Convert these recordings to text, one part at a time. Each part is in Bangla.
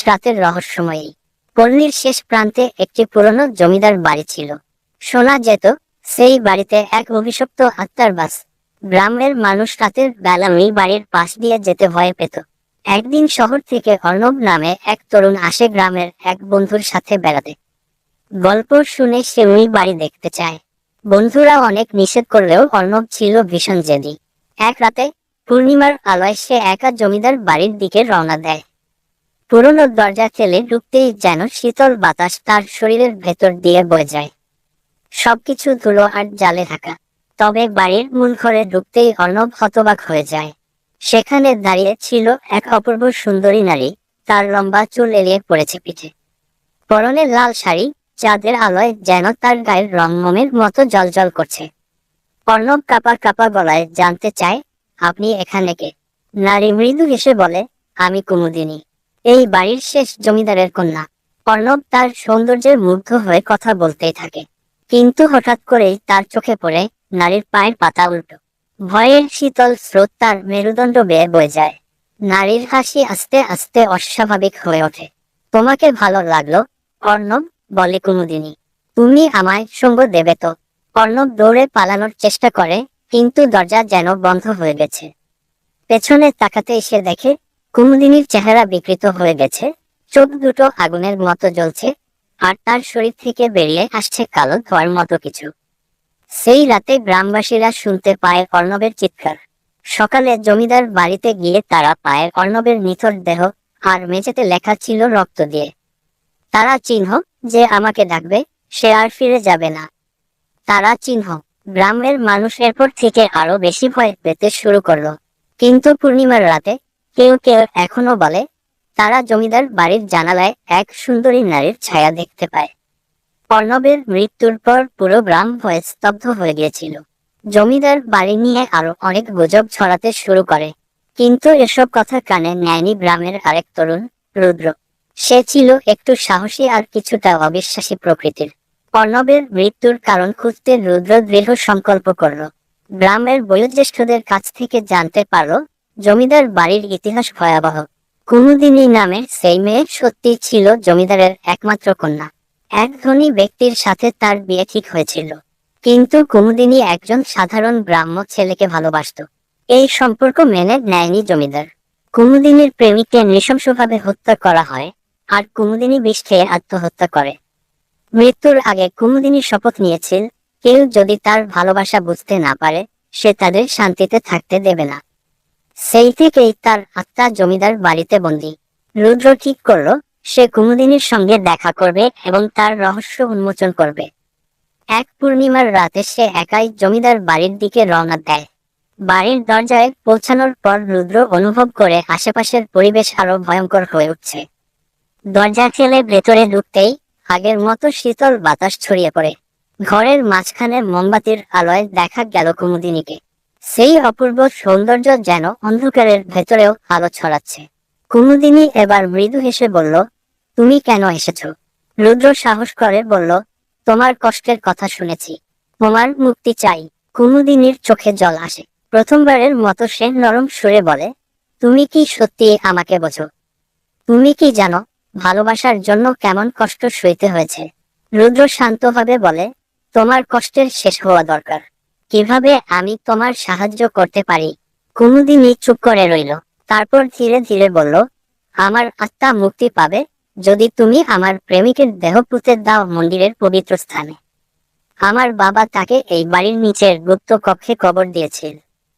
রাতের রহস্যময়ী। পল্লীর শেষ প্রান্তে একটি পুরনো জমিদার বাড়ি ছিল। শোনা যেত সেই বাড়িতে এক অভিশপ্ত আত্মার বাস। গ্রামের মানুষ রাতের বেলা ওই বাড়ির পাশ দিয়ে যেতে ভয় পেত। একদিন শহর থেকে অর্ণব নামে এক তরুণ আসে গ্রামের এক বন্ধুর সাথে বেড়াতে। গল্প শুনে সে ওই বাড়ি দেখতে চায়। বন্ধুরা অনেক নিষেধ করলেও অর্ণব ছিল ভীষণ জেদি। এক রাতে পূর্ণিমার আলোয় সে একা জমিদার বাড়ির দিকে রওনা দেয়। পুরনো দরজা ঠেলে ঢুকতেই যেন শীতল বাতাস তার শরীরের ভেতর দিয়ে বয়ে যায়। সবকিছু ধুলো আর জালে ঢাকা। তবে বাড়ির মূল ঘরে ঢুকতেই অর্ণব হতবাক হয়ে যায়। সেখানে দাঁড়িয়ে ছিল এক অপূর্ব সুন্দরী নারী। তার লম্বা চুল এলিয়ে পড়েছে পিঠে। পরনে লাল শাড়ি, চাঁদের আলোয় যেন তার গায়ের রং মোমের মতো জ্বলজ্বল করছে। অর্ণব কাঁপা কাঁপা গলায় জানতে চায়, আপনি এখানে কে? নারী মৃদু হেসে বলে, আমি কুমুদিনী, এই বাড়ির শেষ জমিদারের কন্যা। অর্ণব তার সৌন্দর্যে মুগ্ধ হয়ে কথা বলতেই থাকে। কিন্তু হঠাৎ করেই তার চোখে পড়ে নারীর পায়ের পাতা উল্টো। ভয়ের শীতল স্রোত তার মেরুদণ্ড বেয়ে বয়ে যায়। নারীর হাসি আস্তে আস্তে অস্বাভাবিক হয়ে ওঠে। তোমাকে ভালো লাগলো অর্ণব, বলে কুমুদিনী। তুমি আমায় সঙ্গ দেবে তো? অর্ণব দৌড়ে পালানোর চেষ্টা করে, কিন্তু দরজা যেন বন্ধ হয়ে গেছে। পেছনে তাকাতে এসে দেখে কুমুদিনীর চেহারা বিকৃত হয়ে গেছে। চোখ দুটো আগুনের মতো জ্বলছে, আর তার শরীর থেকে বেরিয়ে আসছে কালো ধোঁয়ার মতো কিছু। সেই রাতে গ্রামবাসীরা শুনতে পায় অর্ণবের চিৎকার। সকালে জমিদার বাড়িতে গিয়ে তারা পায় অর্ণবের নিথর দেহ, আর মেঝেতে লেখা ছিল রক্ত দিয়ে, তারা চিহ্ন যে আমাকে ডাকবে সে আর ফিরে যাবে না। তারা চিহ্ন। গ্রামের মানুষ এরপর থেকে আরো বেশি ভয় পেতে শুরু করলো। কিন্তু পূর্ণিমার রাতে কেউ কেউ এখনো বলে তারা জমিদার বাড়ির জানালায় এক সুন্দরী নারীর ছায়া দেখতে পায়। অর্ণবের মৃত্যুর পর পুরো গ্রাম ভয়ে স্তব্ধ হয়ে গিয়েছিল। জমিদার বাড়ি নিয়ে আরো অনেক গুজব ছড়াতে শুরু করে। কিন্তু এসব কথা কানে নেয়নি গ্রামের আরেক তরুণ, রুদ্র। সে ছিল একটু সাহসী আর কিছুটা অবিশ্বাসী প্রকৃতির। অর্ণবের মৃত্যুর কারণ খুঁজতে রুদ্র দৃঢ় সংকল্প করল। গ্রামের বয়োজ্যেষ্ঠদের কাছ থেকে জানতে পারল জমিদার বাড়ির ইতিহাস ভয়াবহ। কুমুদিনী নামে সেই মেয়ে সত্যি ছিল জমিদারের একমাত্র কন্যা। এক ধনী ব্যক্তির সাথে তার বিয়ে ঠিক হয়েছিল, কিন্তু কুমুদিনী একজন সাধারণ গ্রাম্য ছেলেকে ভালোবাসত। এই সম্পর্ক মেনে নেয়নি জমিদার। কুমুদিনীর প্রেমিককে নৃশংসভাবে হত্যা করা হয়, আর কুমুদিনী বিষ খেয়ে আত্মহত্যা করে। মৃত্যুর আগে কুমুদিনী শপথ নিয়েছিল, কেউ যদি তার ভালোবাসা বুঝতে না পারে সে তাদের শান্তিতে থাকতে দেবে না। সেই থেকেই তার আত্মা জমিদার বাড়িতে বন্দী। রুদ্র ঠিক করল সে কুমুদিনীর সঙ্গে দেখা করবে এবং তার রহস্য উন্মোচন করবে। এক পূর্ণিমার রাতে সে একাই জমিদার বাড়ির দিকে রওনা দেয়। বাড়ির দরজায় পৌঁছানোর পর রুদ্র অনুভব করে আশেপাশের পরিবেশ আরো ভয়ঙ্কর হয়ে উঠছে। দরজা ঠেলে ভেতরে ঢুকতেই আগের মতো শীতল বাতাস ছড়িয়ে পড়ে। ঘরের মাঝখানে মোমবাতির আলোয় দেখা গেল কুমুদিনীকে। সেই অপূর্ব সৌন্দর্য যেন অন্ধকারের ভেতরেও আলো ছড়াচ্ছে। কুমুদিনী এবার মৃদু হেসে বলল, তুমি কেন এসেছো? রুদ্র সাহস করে বলল, তোমার কষ্টের কথা শুনেছি, তোমার মুক্তি চাই। কুমুদিনীর চোখে জল আসে। প্রথমবারের মতো সে নরম সুরে বলে, তুমি কি সত্যি আমাকে বোঝো? তুমি কি জানো ভালোবাসার জন্য কেমন কষ্ট সইতে হয়েছে? রুদ্র শান্তভাবে বলে, তোমার কষ্টের শেষ হওয়া দরকার। কিভাবে আমি তোমার সাহায্য করতে পারি? কুমুদিনী চুপ করে রইল। তারপর ধীরে ধীরে বলল, আমার আত্মা মুক্তি পাবে যদি তুমি আমার প্রেমিকের দেহ পুঁতে দাও মন্দিরের পবিত্র স্থানে। আমার বাবা তাকে এই বাড়ির নিচের গুপ্ত কক্ষে কবর দিয়েছিল।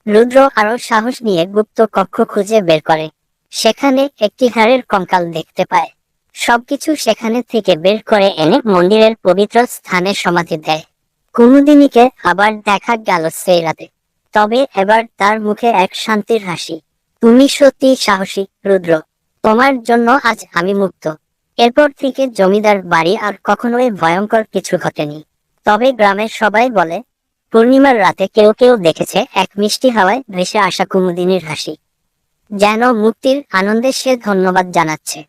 রুদ্র আরো সাহস নিয়ে গুপ্ত কক্ষ খুঁজে বের করে। সেখানে একটি হাড়ের কঙ্কাল দেখতে পায়। সবকিছু সেখানে থেকে বের করে এনে মন্দিরের পবিত্র স্থানে সমাধি দেয়। কুমুদিনীকে আবার দেখা গেল সেই রাতে। তবে এবার তার মুখে এক শান্তির হাসি। তুমি সত্যি সাহসী, রুদ্র। তোমার জন্য আজ আমি মুক্ত। এরপর থেকে জমিদার বাড়ি আর কখনোই ভয়ঙ্কর কিছু ঘটেনি। তবে গ্রামের সবাই বলে, পূর্ণিমার রাতে কেউ কেউ দেখেছে এক মিষ্টি হাওয়ায় ভেসে আসা কুমুদিনীর হাসি, যেন মুক্তির আনন্দে সে ধন্যবাদ জানাচ্ছে।